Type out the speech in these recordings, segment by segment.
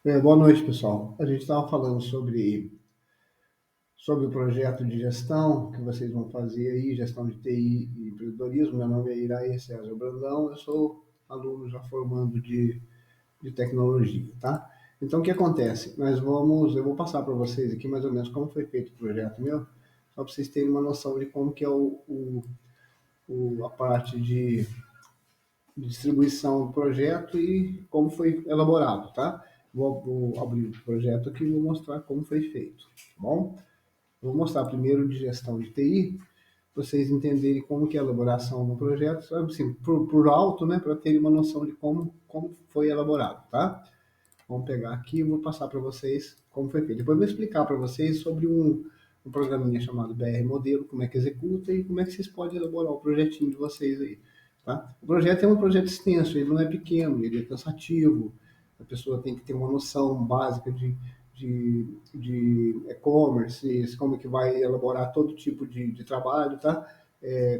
Boa noite, pessoal. A gente estava falando sobre o projeto de gestão que vocês vão fazer aí, gestão de TI e empreendedorismo. Meu nome é Iraí César Brandão, eu sou aluno já formando de tecnologia, tá? Então, o que acontece? Eu vou passar para vocês aqui mais ou menos como foi feito o projeto meu, só para vocês terem uma noção de como que é a parte de distribuição do projeto e como foi elaborado, tá? Vou abrir o projeto aqui e vou mostrar como foi feito, tá bom? Eu vou mostrar primeiro de gestão de TI, para vocês entenderem como que é a elaboração do projeto, sabe assim, por alto, né, para terem uma noção de como foi elaborado, tá? Vamos pegar aqui e vou passar para vocês como foi feito. Depois eu vou explicar para vocês sobre um programinha chamado BR Modelo, como é que executa e como é que vocês podem elaborar o projetinho de vocês aí. Tá? O projeto é um projeto extenso, ele não é pequeno, ele é cansativo, a pessoa tem que ter uma noção básica de e-commerce, como é que vai elaborar todo tipo de trabalho, tá?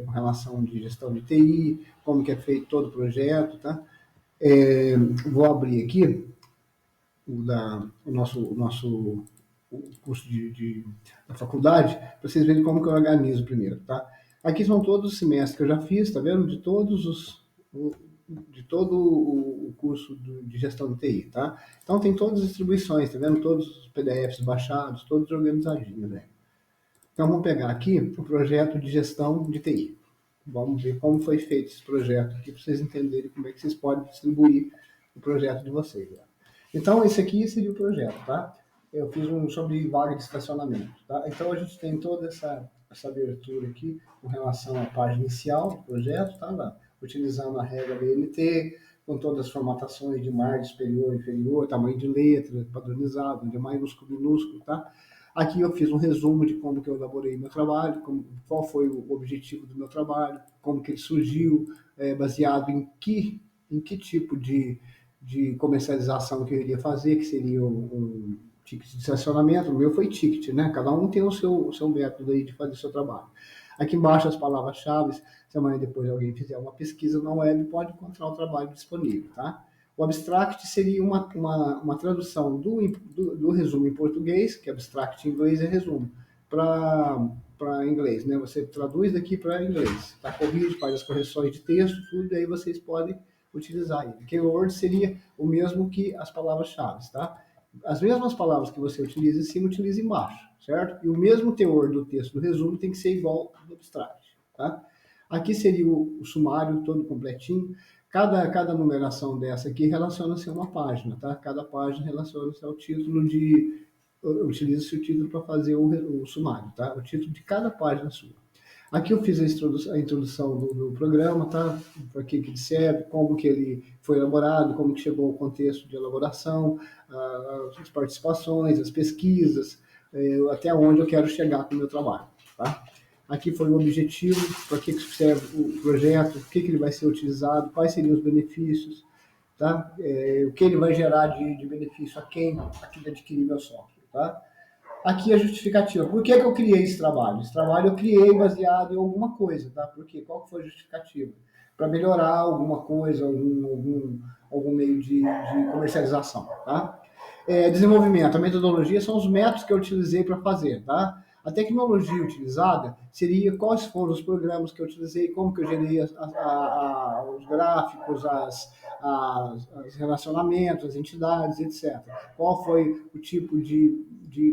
Com relação de gestão de TI, como que é feito todo o projeto, tá? Vou abrir aqui o nosso o curso da faculdade, para vocês verem como que eu organizo primeiro, tá? Aqui são todos os semestres que eu já fiz, tá vendo? De todo o curso de gestão de TI, tá? Então tem todas as distribuições, tá vendo? Todos os PDFs baixados, todos organizadinhos, né? Então vamos pegar aqui o projeto de gestão de TI. Vamos ver como foi feito esse projeto aqui para vocês entenderem como é que vocês podem distribuir o projeto de vocês. Né? Então, esse aqui seria o projeto, tá? Eu fiz um sobre vaga de estacionamento, tá? Então, a gente tem toda essa abertura aqui com relação à página inicial do projeto, tá? Lá, utilizando a regra BNT, com todas as formatações de margem superior, inferior, tamanho de letra, padronizado, onde é maiúsculo, minúsculo, tá? Aqui eu fiz um resumo de como que eu elaborei meu trabalho, qual foi o objetivo do meu trabalho, como que ele surgiu, baseado em que tipo de comercialização que eu iria fazer, que seria um ticket de estacionamento. O meu foi ticket, né? Cada um tem o seu método aí de fazer o seu trabalho. Aqui embaixo as palavras-chave, se amanhã depois alguém fizer uma pesquisa na web, pode encontrar o trabalho disponível, tá? O abstract seria uma tradução do resumo em português, que abstract em inglês é resumo, para inglês, né? Você traduz daqui para inglês, tá? Corrige, faz as correções de texto, tudo, e aí vocês podem utilizar ele. Keyword seria o mesmo que as palavras-chave, tá? As mesmas palavras que você utiliza em cima, utiliza embaixo, certo? E o mesmo teor do texto do resumo tem que ser igual ao do abstract, tá? Aqui seria o sumário todo completinho. Cada numeração dessa aqui relaciona-se a uma página, tá? Cada página relaciona-se ao título de... Utiliza-se o título para fazer o sumário, tá? O título de cada página sua. Aqui eu fiz a introdução do programa, tá? Para que ele serve, como que ele foi elaborado, como que chegou ao contexto de elaboração, as participações, as pesquisas, até onde eu quero chegar com o meu trabalho, tá? Aqui foi o objetivo, para que serve o projeto, o que ele vai ser utilizado, quais seriam os benefícios, tá? O que ele vai gerar de benefício a quem adquirir meu software, tá? Aqui a justificativa. Por que eu criei esse trabalho? Esse trabalho eu criei baseado em alguma coisa, tá? Por quê? Qual que foi a justificativa? Para melhorar alguma coisa, algum meio de comercialização, tá? Desenvolvimento, a metodologia são os métodos que eu utilizei para fazer, tá? A tecnologia utilizada seria quais foram os programas que eu utilizei, como que eu gerei os gráficos, os relacionamentos, as entidades, etc. Qual foi o tipo de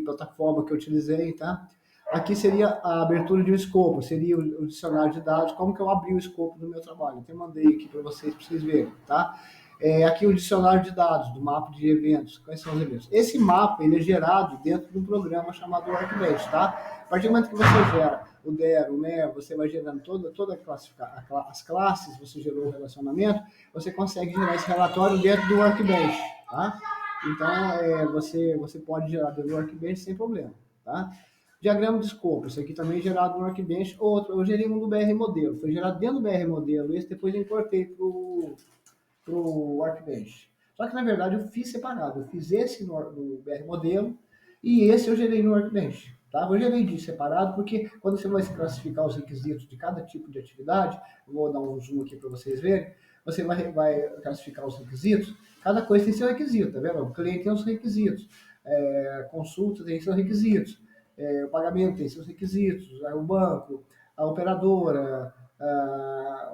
plataforma que eu utilizei, tá? Aqui seria a abertura de um escopo, seria o dicionário de dados, como que eu abri o escopo do meu trabalho. Até mandei aqui para vocês verem, tá? Aqui o dicionário de dados, do mapa de eventos. Quais são os eventos? Esse mapa, ele é gerado dentro de um programa chamado Workbench, tá? A partir do momento que você gera o DER, o NER, você vai gerando toda as classes, você gerou o relacionamento, você consegue gerar esse relatório dentro do Workbench, tá? Então, você pode gerar dentro do Workbench sem problema, tá? Diagrama de escopo, isso aqui também é gerado no Workbench. Outro, eu gerei um do BR Modelo, foi gerado dentro do BR Modelo, esse depois eu importei para o Workbench. Só que, na verdade, eu fiz separado. Eu fiz esse no BR Modelo e esse eu gerei no Workbench. Tá? Eu gerei de separado porque quando você vai classificar os requisitos de cada tipo de atividade, eu vou dar um zoom aqui para vocês verem, você vai classificar os requisitos, Cada coisa tem seu requisito, tá vendo? O cliente tem os requisitos, consulta tem seus requisitos, o pagamento tem seus requisitos, o banco, a operadora,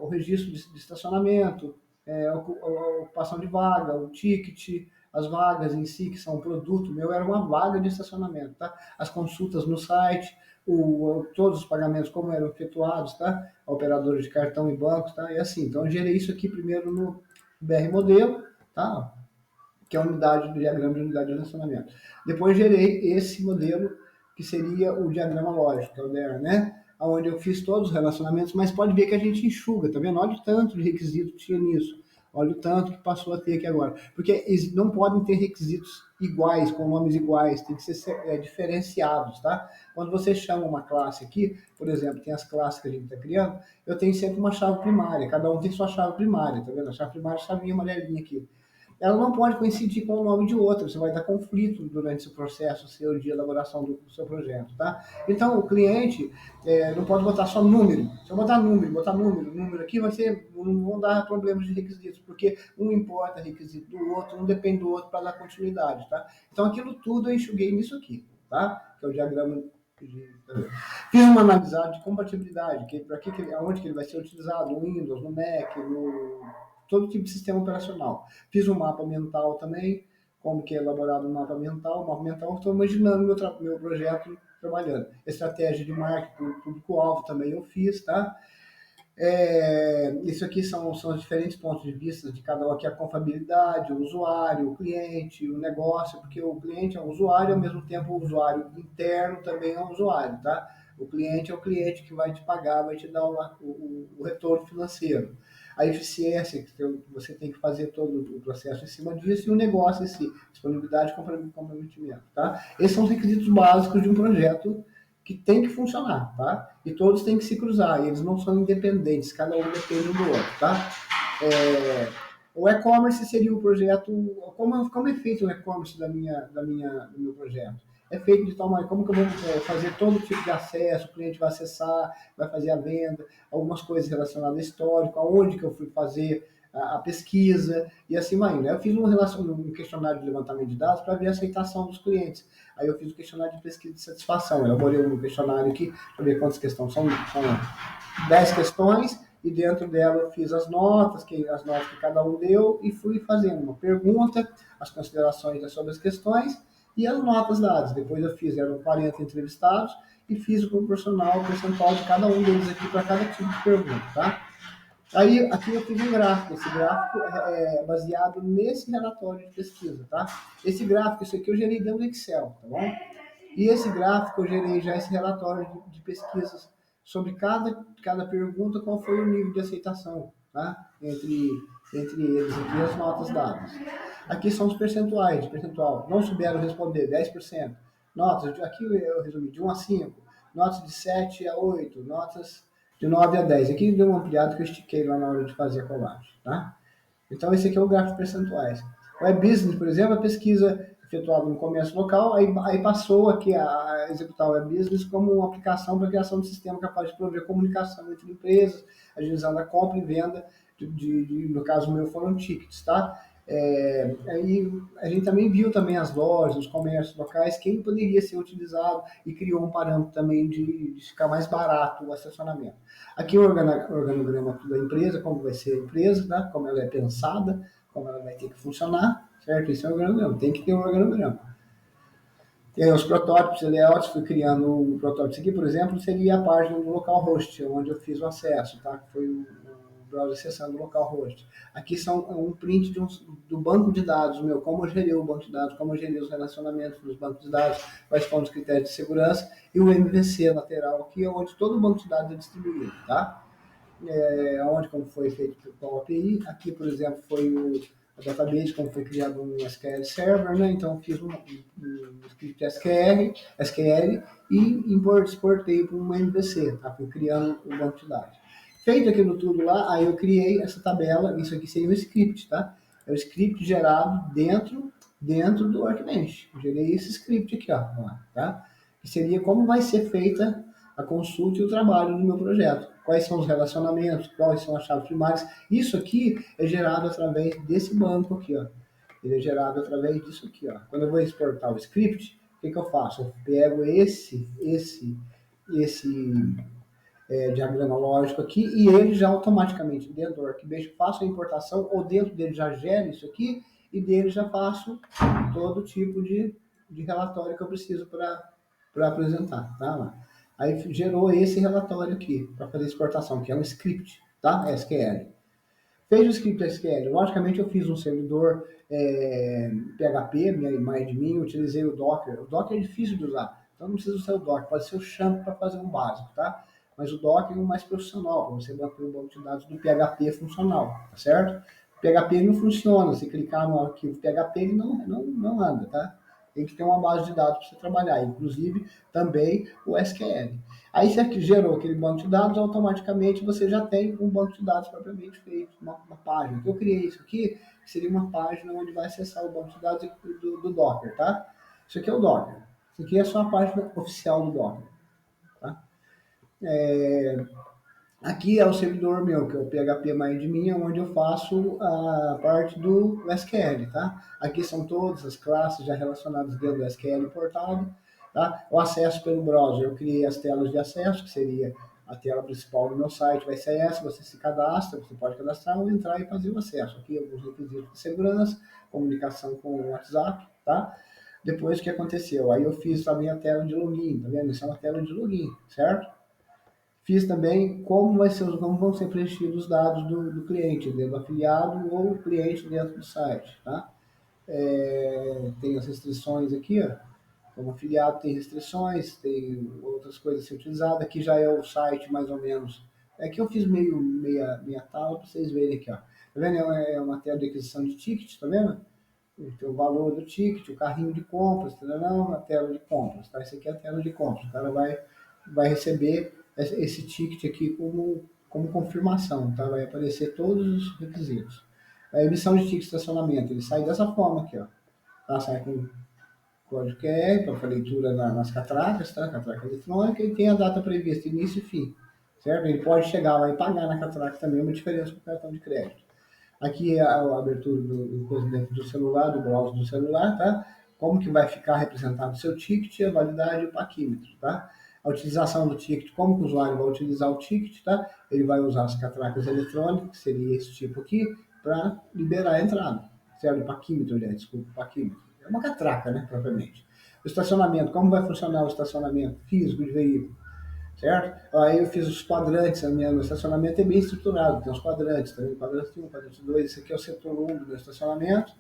o registro de estacionamento, a ocupação de vaga, o ticket, as vagas em si, que são um produto meu, era uma vaga de estacionamento, tá? As consultas no site, todos os pagamentos como eram efetuados, tá? A operadora de cartão e bancos, tá? E assim, então eu gerei isso aqui primeiro no BR Modelo, tá? Que é a unidade do diagrama de unidade de relacionamento. Depois gerei esse modelo, que seria o diagrama lógico, que é o DER, né? Onde eu fiz todos os relacionamentos, mas pode ver que a gente enxuga, tá vendo? Olha o tanto de requisito que tinha nisso. Olha o tanto que passou a ter aqui agora. Porque eles não podem ter requisitos iguais, com nomes iguais, tem que ser diferenciados, tá? Quando você chama uma classe aqui, por exemplo, tem as classes que a gente está criando, eu tenho sempre uma chave primária, cada um tem sua chave primária, tá vendo? A chave primária é a chavinha amarelinha aqui. Ela não pode coincidir com o nome de outra, você vai dar conflito durante o processo seu de elaboração do seu projeto, tá? Então, o cliente não pode botar só número. Se eu botar número aqui, não vão dar problemas de requisitos, porque um importa requisito do outro, um depende do outro para dar continuidade, tá? Então, aquilo tudo eu enxuguei nisso aqui, tá? Que é o diagrama Fiz uma análise de compatibilidade, aonde que ele vai ser utilizado, no Windows, no Mac, no todo tipo de sistema operacional. Fiz um mapa mental também, como que é elaborado um mapa mental. O mapa mental, estou imaginando meu projeto trabalhando. Estratégia de marketing, público-alvo também eu fiz, tá? Isso aqui são os diferentes pontos de vista de cada um, aqui a confiabilidade, o usuário, o cliente, o negócio, porque o cliente é um usuário, ao mesmo tempo o usuário interno também é um usuário, tá? O cliente é o cliente que vai te pagar, vai te dar o retorno financeiro. A eficiência, que você tem que fazer todo o processo em cima disso, e o negócio em si, disponibilidade e comprometimento, tá? Esses são os requisitos básicos de um projeto que tem que funcionar, tá? E todos têm que se cruzar, e eles não são independentes, cada um depende um do outro, tá? O e-commerce seria o projeto, como é feito o e-commerce do meu projeto? É feito de tal maneira, como que eu vou fazer todo tipo de acesso, o cliente vai acessar, vai fazer a venda, algumas coisas relacionadas ao histórico, aonde que eu fui fazer a pesquisa, e assim vai indo. Eu fiz um questionário de levantamento de dados para ver a aceitação dos clientes. Aí eu fiz o questionário de pesquisa de satisfação. Eu elaborei um questionário aqui para ver quantas questões são 10 questões, e dentro dela eu fiz as notas que cada um deu, e fui fazendo uma pergunta, as considerações sobre as questões e as notas dadas. Depois eu fiz, eram 40 entrevistados, e fiz o percentual de cada um deles aqui para cada tipo de pergunta, tá? Aí, aqui eu fiz um gráfico. Esse gráfico é baseado nesse relatório de pesquisa, tá? Esse gráfico, isso aqui eu gerei dentro do Excel, tá bom? E esse gráfico eu gerei já esse relatório de pesquisas sobre cada pergunta, qual foi o nível de aceitação, tá? Entre eles aqui, as notas dadas. Aqui são os percentuais, de percentual. Não souberam responder, 10%. Notas, aqui eu resumi, de 1 a 5. Notas de 7 a 8. Notas de 9 a 10. Aqui deu um ampliado que eu estiquei lá na hora de fazer a colagem, tá? Então, esse aqui é o gráfico de percentuais. O e-business, por exemplo, a pesquisa efetuada no comércio local, aí passou aqui a executar o e-business como uma aplicação para a criação de sistema capaz de prover comunicação entre empresas, agilizando a compra e venda, no caso meu foram tickets, tá? Aí a gente também viu também as lojas, os comércios locais, quem poderia ser utilizado, e criou um parâmetro também de ficar mais barato o estacionamento. Aqui o organograma da empresa, como vai ser a empresa, tá? Como ela é pensada, como ela vai ter que funcionar, certo? Isso é o organograma, tem que ter um organograma. Tem os protótipos e layouts, fui criando o protótipo. Isso aqui, por exemplo, seria a página do localhost, onde eu fiz o acesso, tá? Que foi o browser acessando o localhost. Aqui são um print do banco de dados meu, como eu gerei o banco de dados, como eu gerei os relacionamentos dos bancos de dados, quais foram os critérios de segurança, e o MVC lateral aqui, onde todo o banco de dados é distribuído, tá? Onde como foi feito com a API. Aqui, por exemplo, foi a database, como foi criado um SQL Server, né? Então, fiz um script SQL e exportei para um MVC, tá? Fui criando um banco de dados. Feito aquilo tudo lá, aí eu criei essa tabela. Isso aqui seria um script, tá? É o script gerado dentro do Workbench. Eu gerei esse script aqui, ó, tá? Que seria como vai ser feita a consulta e o trabalho do meu projeto. Quais são os relacionamentos, quais são as chaves primárias. Isso aqui é gerado através desse banco aqui, ó. Ele é gerado através disso aqui, ó. Quando eu vou exportar o script, o que eu faço? Eu pego esse diagrama lógico aqui e ele já automaticamente, dentro do Workbench, faço a importação, ou dentro dele já gera isso aqui, e dele já faço todo tipo de relatório que eu preciso para apresentar, tá? Aí gerou esse relatório aqui, para fazer exportação, que é um script, tá? SQL. Fez o script SQL. Logicamente, eu fiz um servidor PHP, mais de mim, utilizei o Docker. O Docker é difícil de usar, então não precisa usar o Docker, pode ser o Champ para fazer um básico, tá? Mas o Docker é o mais profissional, para você manter o banco de dados do PHP funcional, tá certo? O PHP não funciona, se clicar no arquivo PHP, ele não anda, tá? Tem que ter uma base de dados para você trabalhar, inclusive também o SQL. Aí você gerou aquele banco de dados, automaticamente você já tem um banco de dados propriamente feito, uma página. Eu criei isso aqui, que seria uma página onde vai acessar o banco de dados do Docker, tá? Isso aqui é o Docker. Isso aqui é só a página oficial do Docker, tá? Aqui é o servidor meu, que é o PHP MyAdmin, onde eu faço a parte do SQL, tá? Aqui são todas as classes já relacionadas dentro do SQL importado, tá? O acesso pelo browser, eu criei as telas de acesso, que seria a tela principal do meu site, vai ser essa, você se cadastra, você pode cadastrar ou entrar e fazer o acesso. Aqui alguns requisitos de segurança, comunicação com o WhatsApp, tá? Depois o que aconteceu? Aí eu fiz também a tela de login, tá vendo? Isso é uma tela de login, certo? Fiz também como vão ser preenchidos os dados do cliente, do afiliado ou cliente dentro do site, tá? Tem as restrições aqui, ó. Como afiliado tem restrições, tem outras coisas a ser utilizadas. Aqui já é o site mais ou menos. Aqui eu fiz meia tabela para vocês verem aqui, ó. Tá vendo? É uma tela de aquisição de ticket, tá vendo? Tem o valor do ticket, o carrinho de compras, tá vendo? A tela de compras, tá? Isso aqui é a tela de compras. O cara vai receber esse ticket aqui como confirmação, tá? Vai aparecer todos os requisitos. A emissão de ticket de estacionamento, ele sai dessa forma aqui, ó. Tá? Sai com código QR para leitura nas catracas, tá? Catraca eletrônica, e tem a data prevista, início e fim, certo? Ele pode chegar lá e pagar na catraca também, uma diferença com o cartão de crédito. Aqui é a abertura do coisa dentro do celular, do browser do celular, tá? Como que vai ficar representado o seu ticket, a validade e o paquímetro, tá? A utilização do ticket, como que o usuário vai utilizar o ticket, tá? Ele vai usar as catracas eletrônicas, que seria esse tipo aqui, para liberar a entrada, certo? O paquímetro, aliás, desculpa, o paquímetro. É uma catraca, né, propriamente. O estacionamento, como vai funcionar o estacionamento físico de veículo? Certo? Aí eu fiz os quadrantes, meu estacionamento é bem estruturado, tem os quadrantes, tá vendo? Quadrante 1, quadrante 2, esse aqui é o setor 1 do meu estacionamento,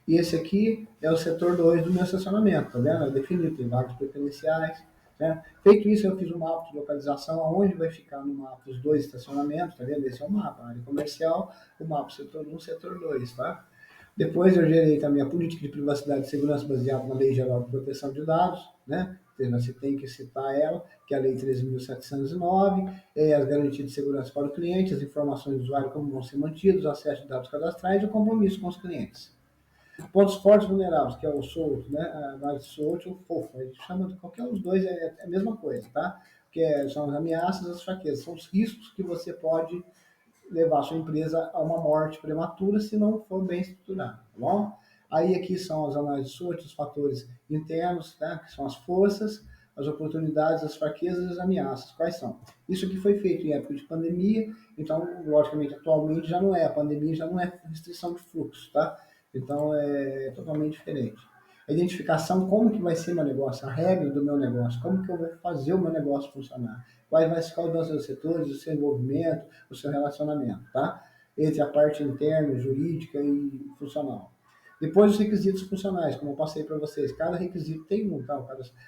e esse aqui é o setor 2 do meu estacionamento, tá vendo? É definido, tem vagas preferenciais, né? Feito isso, eu fiz um mapa de localização, aonde vai ficar no mapa os dois estacionamentos, tá vendo? Esse é o mapa, a área comercial, o mapa setor 1, setor 2, tá? Depois eu gerei também a política de privacidade e segurança baseada na Lei Geral de Proteção de Dados, né? Você tem que citar ela, que é a Lei 13.709, as garantias de segurança para o cliente, as informações do usuário como vão ser mantidas, o acesso de dados cadastrais e o compromisso com os clientes. Pontos fortes vulneráveis, que é o SOLT, né? A base SOLT ou FOFO, a gente chama de qualquer um dos dois, é a mesma coisa, tá? São as ameaças, as fraquezas, são os riscos que você pode levar a sua empresa a uma morte prematura se não for bem estruturado, tá bom? Aí aqui são as análises SWOT, os fatores internos, tá? Que são as forças, as oportunidades, as fraquezas e as ameaças. Quais são? Isso aqui foi feito em época de pandemia, então, logicamente, atualmente já não é, a pandemia já não é restrição de fluxo, tá? Então, é totalmente diferente. A identificação, como que vai ser meu negócio, a regra do meu negócio, como que eu vou fazer o meu negócio funcionar, quais vai ser os seus setores, o seu envolvimento, o seu relacionamento, tá? Entre a parte interna, jurídica e funcional. Depois os requisitos funcionais, como eu passei para vocês, cada requisito tem um, tá?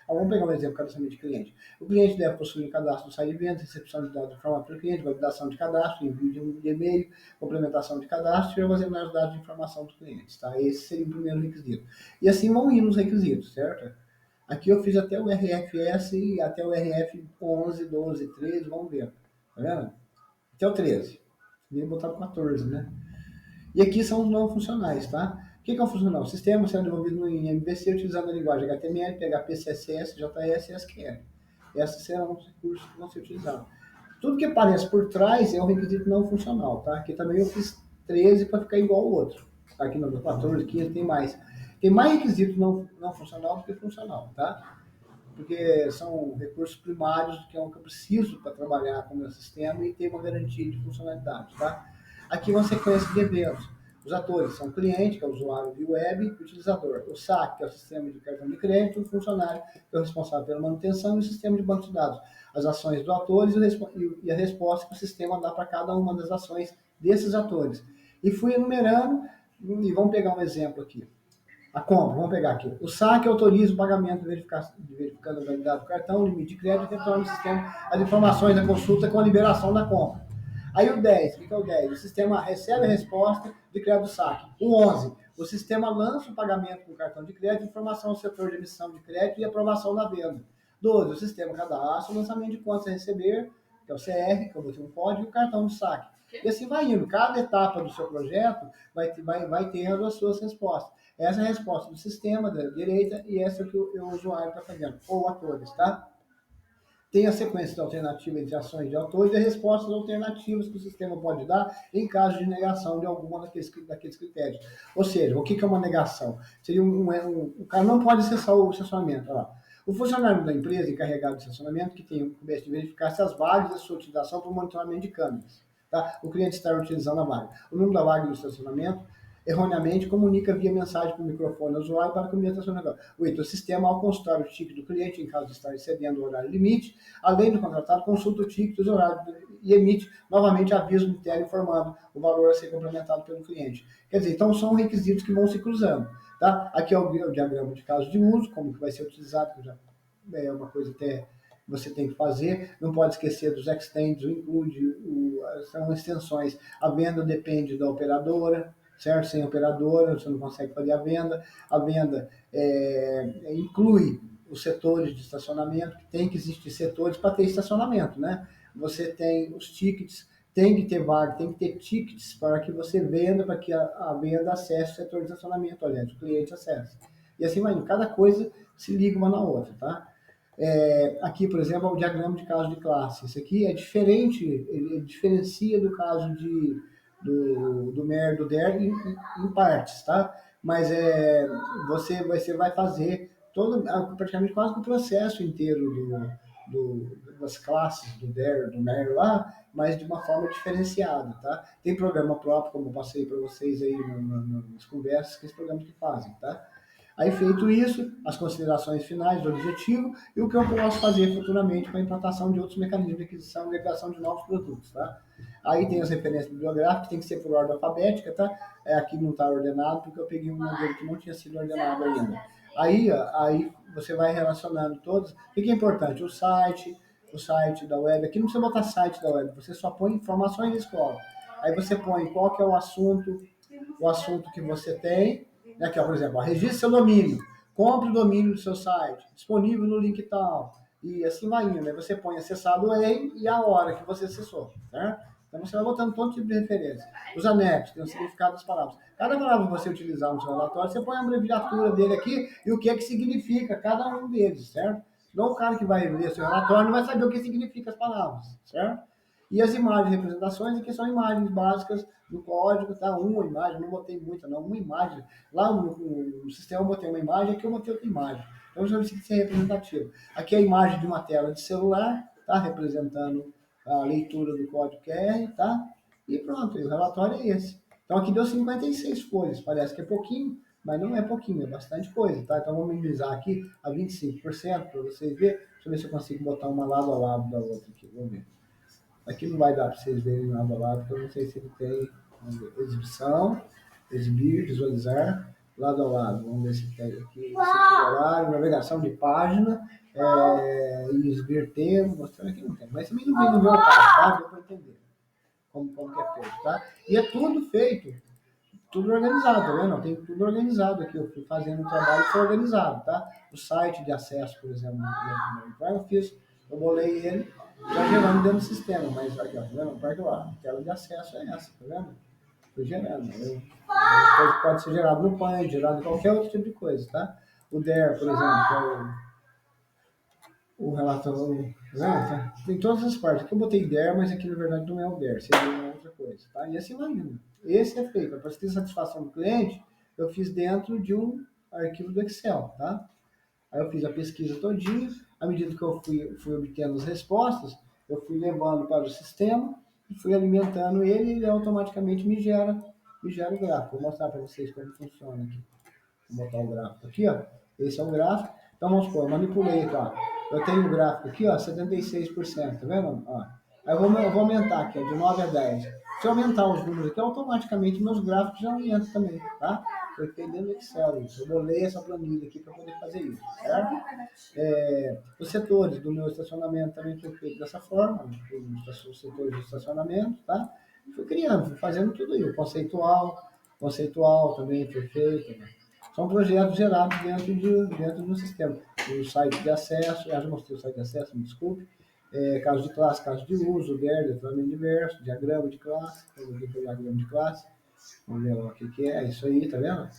Vamos pegar um exemplo, cadastramento de cliente. O cliente deve possuir cadastro do site de vendas, recepção de dados de forma para o cliente, validação de cadastro, envio de e-mail, complementação de cadastro e armazenar os dados de informação dos clientes, tá? Esse seria o primeiro requisito. E assim vão indo os requisitos, certo? Aqui eu fiz até o RFS e até o RF 11, 12, 13, vamos ver. Tá vendo? Até o 13. Devia botar o 14, né? E aqui são os não funcionais, tá? O que é um funcional? O sistema será desenvolvido em MVC utilizando a linguagem HTML, PHP, CSS, JS e SQL. Esses serão os recursos que vão ser utilizados. Tudo que aparece por trás é um requisito não funcional, tá? Aqui também eu fiz 13 para ficar igual ao outro. aqui no 14, 15, tem mais requisito não funcional do que funcional, tá? Porque são recursos primários que é o que eu preciso para trabalhar com o meu sistema e ter uma garantia de funcionalidade, tá? Aqui uma sequência de eventos. Os atores são o cliente, que é o usuário de web, o utilizador. O SAC, que é o sistema de cartão de crédito, o funcionário, que é o responsável pela manutenção, e o sistema de banco de dados. As ações dos atores e a resposta que o sistema dá para cada uma das ações desses atores. E fui enumerando, e vamos pegar um exemplo aqui. A compra, vamos pegar aqui. O saque autoriza o pagamento verificando a validade do cartão, o limite de crédito, e retorna ao sistema as informações da consulta com a liberação da compra. Aí o 10, o que é o 10? O sistema recebe a resposta de crédito do saque. O 11, o sistema lança o pagamento com o cartão de crédito, informação ao setor de emissão de crédito e aprovação da venda. 12, o sistema cadastra o lançamento de contas a receber, que é o CR, que eu botei um código, e o cartão de saque. E assim vai indo. Cada etapa do seu projeto vai tendo as suas respostas. Essa é a resposta do sistema, da direita, e essa é o que o usuário está fazendo, ou atores, tá? Tem a sequência de alternativa entre ações de autores e respostas alternativas que o sistema pode dar em caso de negação de alguma daqueles critérios. Ou seja, o que é uma negação? Seria o cara não pode acessar o estacionamento. Olha lá. O funcionário da empresa encarregado de estacionamento que tem o comércio de verificar se as vagas da sua utilização para o monitoramento de câmeras. Tá? O cliente está utilizando a vaga. O número da vaga do estacionamento erroneamente comunica via mensagem para o microfone ao usuário para que o mesmo estacionamento. O sistema, ao consultar o ticket do cliente em caso de estar excedendo o horário limite, além do contratado, consulta o ticket do horário e emite novamente aviso interno informando o valor a ser complementado pelo cliente. Quer dizer, então são requisitos que vão se cruzando. Tá? Aqui é o diagrama de caso de uso, como que vai ser utilizado, que já é uma coisa até você tem que fazer. Não pode esquecer dos extends, o include, são extensões. A venda depende da operadora, certo? Sem operadora, você não consegue fazer a venda. A venda inclui os setores de estacionamento, que tem que existir setores para ter estacionamento, né? Você tem os tickets, tem que ter vaga, tem que ter tickets para que você venda, para que a venda acesse o setor de estacionamento, aliás, o cliente acesse. E assim vai indo. Cada coisa se liga uma na outra, tá? Aqui, por exemplo, é o diagrama de caso de classe. Isso aqui é diferente, ele diferencia do caso do MER, do DER em partes, tá? Mas você vai fazer praticamente quase que o processo inteiro das classes do DER, do MER lá, mas de uma forma diferenciada, tá? Tem programa próprio, como eu passei para vocês aí nas conversas, que esses programas que fazem, tá? Aí, feito isso, as considerações finais do objetivo e o que eu posso fazer futuramente com a implantação de outros mecanismos de aquisição e criação de novos produtos, tá? Aí tem as referências bibliográficas, tem que ser por ordem alfabética, tá? Aqui não está ordenado, porque eu peguei um modelo que não tinha sido ordenado ainda. Aí você vai relacionando todos. O que é importante? O site da web. Aqui não precisa botar site da web, você só põe informações da escola. Aí você põe qual que é o assunto que você tem. Aqui, ó, por exemplo, registre seu domínio, compre o domínio do seu site, disponível no link tal, e assim vai indo. Aí você põe acessado e a hora que você acessou, certo? Então você vai botando todo tipo de referência. Os anexos, tem o significado das palavras. Cada palavra que você utilizar no seu relatório, você põe a abreviatura dele aqui e o que é que significa cada um deles, certo? Não o cara que vai ler seu relatório não vai saber o que significa as palavras, certo? E as imagens de representações, aqui são imagens básicas do código, tá? Uma imagem, não botei muita, não, uma imagem. Lá no sistema eu botei uma imagem, aqui eu botei outra imagem. Então isso precisa ser representativo. Aqui é a imagem de uma tela de celular, tá? Representando a leitura do código QR, tá? E pronto, o relatório é esse. Então aqui deu 56 folhas, parece que é pouquinho, mas não é pouquinho, é bastante coisa, tá? Então vamos minimizar aqui a 25% para vocês verem. Deixa eu ver se eu consigo botar uma lado a lado da outra aqui, vamos ver. Aqui não vai dar para vocês verem nada lá, porque eu não sei se ele tem exibição, exibir, visualizar, lado a lado. Vamos ver se tem aqui, horário, navegação de página, exibir termo, mostrando aqui não tem. Mas também não vem no meu caso, tá? Deu para entender como que é feito, tá? E é tudo feito, tudo organizado, tá vendo? Tem tudo organizado aqui. Eu fui fazendo um trabalho que foi organizado, tá? O site de acesso, por exemplo, eu bolei ele já gerando dentro do sistema, mas aqui, ó, tá vendo? Parte lá, a tela de acesso é essa, tá vendo? Fui gerando. Pode ser gerado no Paint, gerado em qualquer outro tipo de coisa, tá? O DER, por exemplo, que é o relatório, tá? Tem todas as partes. Aqui eu botei DER, mas aqui na verdade não é o DER, seria outra coisa, tá? E assim vai indo. Esse é feito. A pesquisa de satisfação do cliente, eu fiz dentro de um arquivo do Excel, tá? Aí eu fiz a pesquisa todinha, à medida que eu fui obtendo as respostas, eu fui levando para o sistema e fui alimentando ele e ele automaticamente me gera o gráfico. Vou mostrar para vocês como funciona aqui. Vou botar o gráfico aqui, ó. Esse é o gráfico. Então vamos supor, eu manipulei aqui, ó. Eu tenho o gráfico aqui, ó, 76%, tá vendo? Ó. Aí eu vou aumentar aqui, ó, de 9 a 10. Se eu aumentar os números aqui, automaticamente meus gráficos já aumentam também, tá? Eu fiquei dentro do Excel isso. Eu bolei essa planilha aqui para poder fazer isso, certo? Os setores do meu estacionamento também foi feito dessa forma, os setores de estacionamento, tá? Fui criando, fui fazendo tudo aí. O conceitual também foi feito, né? São projetos gerados dentro do sistema. O site de acesso, já mostrei o site de acesso, me desculpe. Caso de classe, caso de uso, DER, detalhamento diverso, diagrama de classe, vamos ver o diagrama de classe, vamos ver o que é isso aí, tá vendo?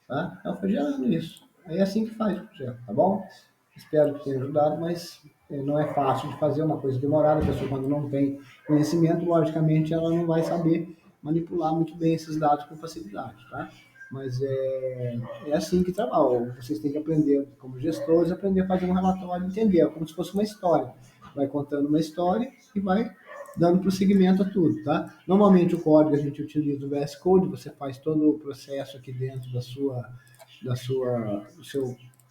Tá? Então foi gerando isso. É assim que faz o projeto, tá bom? Espero que tenha ajudado, mas não é fácil de fazer uma coisa demorada. A pessoa, quando não tem conhecimento, logicamente, ela não vai saber manipular muito bem esses dados com facilidade, tá? Mas é assim que trabalha. Vocês têm que aprender, como gestores, aprender a fazer um relatório, entender, como se fosse uma história. Vai contando uma história e vai dando prosseguimento a tudo, tá? Normalmente o código a gente utiliza o VS Code, você faz todo o processo aqui dentro do seu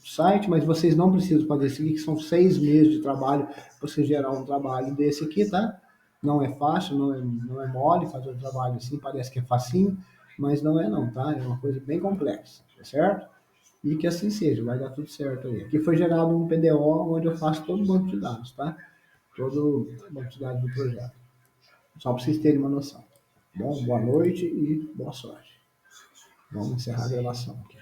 site, mas vocês não precisam fazer isso aqui, que são 6 meses de trabalho para você gerar um trabalho desse aqui, tá? Não é fácil, não é mole fazer um trabalho assim, parece que é facinho, mas não é não, tá? É uma coisa bem complexa, tá certo? E que assim seja, vai dar tudo certo aí. Aqui foi gerado um PDO onde eu faço todo o banco de dados, tá? Todo o banco de dados do projeto. Só para vocês terem uma noção. Bom, boa noite e boa sorte. Vamos encerrar a gravação aqui.